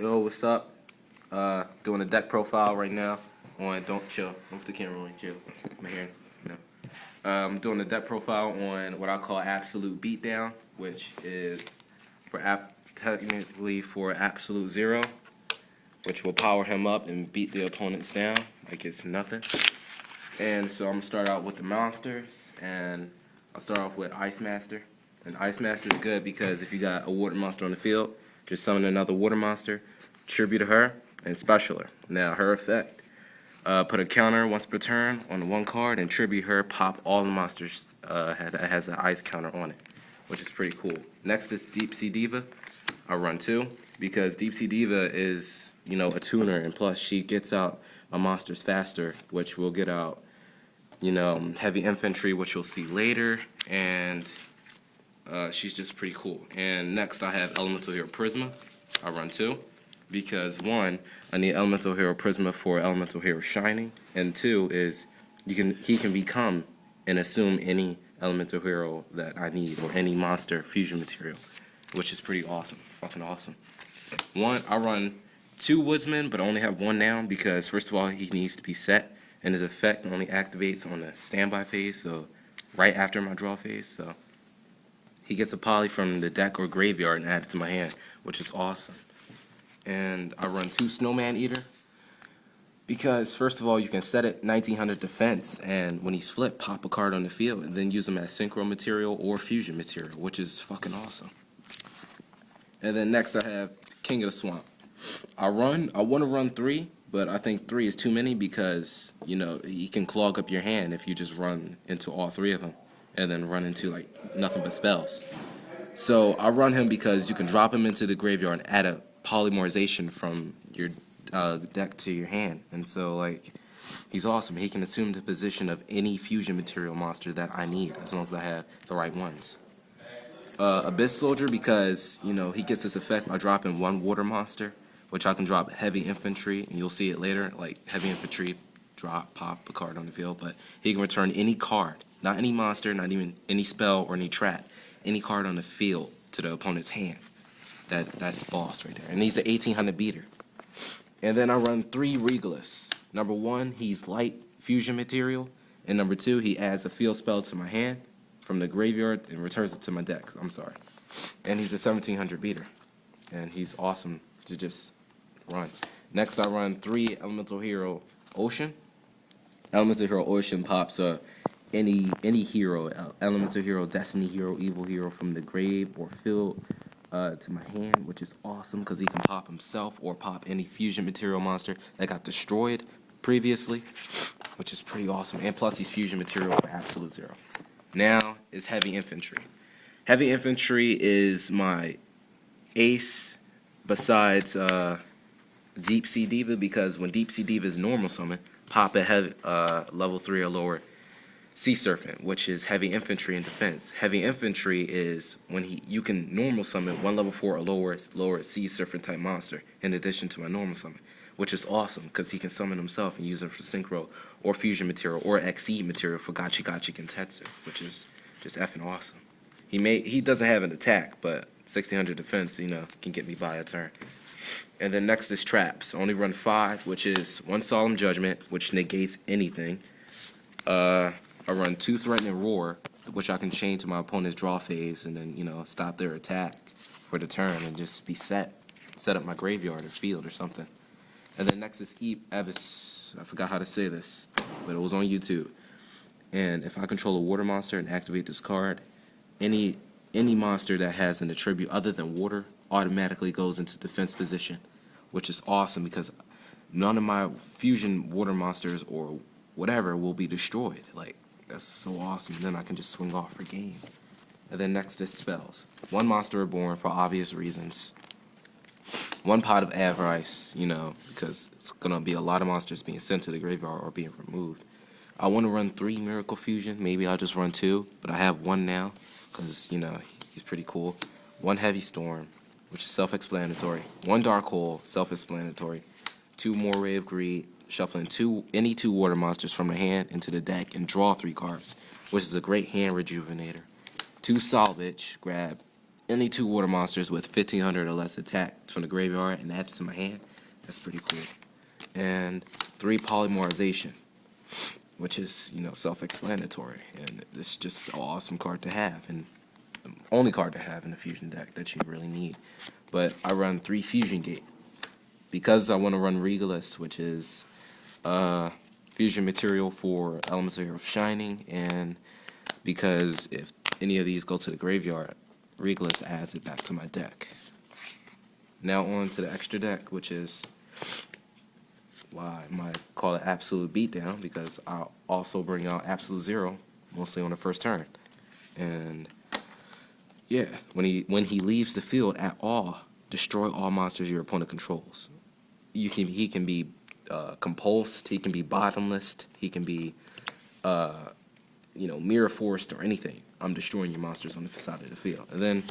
Yo, what's up? Doing a deck profile right now on. Don't chill. Don't put the camera on. Chill. My hair. No. I'm doing a deck profile on what I call absolute beatdown, which is technically for absolute zero, which will power him up and beat the opponents down like it's nothing. And so I'm gonna start out with the monsters, and I'll start off with Ice Master. And Ice Master is good because if you got a water monster on the field, just summon another water monster, tribute to her, and special her. Now her effect: put a counter once per turn on one card and tribute her. Pop all the monsters that has an ice counter on it, which is pretty cool. Next is Deep Sea Diva. I run two because Deep Sea Diva is a tuner, and plus she gets out my monsters faster, which will get out heavy infantry, which you'll see later, and she's just pretty cool. And next I have Elemental Hero Prisma. I run two because one, I need Elemental Hero Prisma for Elemental Hero Shining, and two is he can become and assume any Elemental Hero that I need or any monster fusion material, which is pretty awesome, fucking awesome. I run two Woodsmen, but I only have one now because first of all he needs to be set, and his effect only activates on the standby phase, so right after my draw phase. So he gets a poly from the deck or graveyard and add it to my hand, which is awesome. And I run two Snowman Eater because first of all you can set it 1900 defense, and when he's flipped, pop a card on the field and then use him as synchro material or fusion material, which is fucking awesome. And then next I have King of the Swamp. I want to run three, but I think three is too many because he can clog up your hand if you just run into all three of them and then run into like nothing but spells. So I run him because you can drop him into the graveyard and add a polymerization from your deck to your hand, and so like he's awesome. He can assume the position of any fusion material monster that I need as long as I have the right ones. Abyss Soldier because he gets this effect by dropping one water monster, which I can drop heavy infantry, and you'll see it later. Like heavy infantry, pop a card on the field, but he can return any card, not any monster, not even any spell or any trap, any card on the field to the opponent's hand. That's boss right there, and he's an 1800 beater. And then I run three Regalis. Number one, he's light fusion material, and number two, he adds a field spell to my hand from the graveyard and returns it to my deck. I'm sorry. And he's a 1700 beater, and he's awesome to just run. Next, I run three Elemental Hero Ocean. Elemental Hero Ocean pops any hero, Elemental Hero, Destiny Hero, Evil Hero from the grave or field to my hand, which is awesome because he can pop himself or pop any fusion material monster that got destroyed previously, which is pretty awesome. And plus he's fusion material for absolute zero. Now is Heavy Infantry. Heavy Infantry is my ace besides Deep Sea Diva, because when Deep Sea Diva is normal summon, pop a level 3 or lower Sea Serpent, which is heavy infantry and defense. Heavy infantry is when you can normal summon one level 4 or lower Sea Serpent type monster in addition to my normal summon, which is awesome because he can summon himself and use it for synchro or fusion material or XE material for Gachi Gentetsu, which is just effing awesome. He doesn't have an attack, but 1600 defense can get me by a turn. And then next is traps. I only run 5, which is one Solemn Judgment, which negates anything. I run 2 Threatening Roar, which I can chain to my opponent's draw phase and then, stop their attack for the turn and just be set up my graveyard or field or something. And then next is Evis. I forgot how to say this, but it was on YouTube. And if I control a water monster and activate this card, any monster that has an attribute other than water automatically goes into defense position, which is awesome because none of my fusion water monsters or whatever will be destroyed. Like, that's so awesome. And then I can just swing off for game. And then next is spells. One Monster Reborn for obvious reasons. One Pot of Avarice, because it's gonna be a lot of monsters being sent to the graveyard or being removed. I want to run 3 Miracle Fusion. Maybe I'll just run 2, but I have 1 now because he's pretty cool. 1 Heavy Storm, which is self-explanatory. 1 Dark Hole, self-explanatory. 2 more Ray of Greed, shuffling any 2 water monsters from my hand into the deck and draw 3 cards, which is a great hand rejuvenator. 2 Salvage, grab any 2 water monsters with 1500 or less attack from the graveyard and add it to my hand. That's pretty cool. And 3 polymerization, which is, you know, self-explanatory, and it's just an awesome card to have, and the only card to have in the fusion deck that you really need. But I run 3 fusion gate because I want to run Regalis, which is fusion material for Elemental of Shining, and because if any of these go to the graveyard, Regalis adds it back to my deck. Now on to the extra deck, which is why I might call it Absolute Beatdown, because I'll also bring out Absolute Zero, mostly on the first turn. And yeah, when he leaves the field at all, destroy all monsters your opponent controls. He can be compulsed, he can be bottomless, he can be mirror forced or anything. I'm destroying your monsters on the side of the field. And then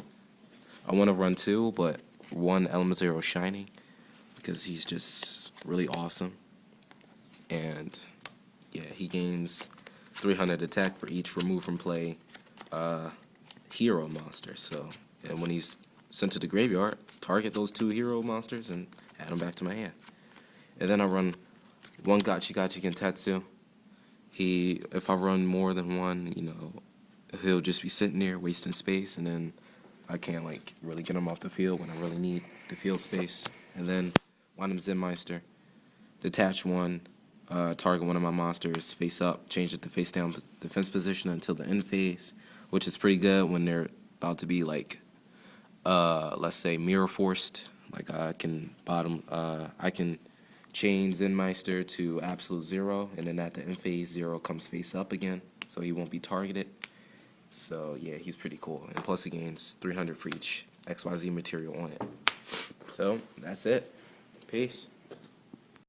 I want to run 2, but 1 Elemental Shining, because he's just really awesome. And yeah, he gains 300 attack for each remove from play hero monster. So, and when he's sent to the graveyard, target those 2 hero monsters and add them back to my hand. And then I run 1 Gachi Gentetsu. If I run more than 1, you know, he'll just be sitting there wasting space, and then I can't like really get him off the field when I really need the field space. And then Windham Zenmeister, detach 1, target 1 of my monsters face up, change it to face down defense position until the end phase, which is pretty good when they're about to be like, let's say mirror forced. Like I can change Zenmeister to Absolute Zero, and then at the end phase, 0 comes face up again, so he won't be targeted. So yeah, he's pretty cool, and plus he gains 300 for each XYZ material on it. So that's it. Peace.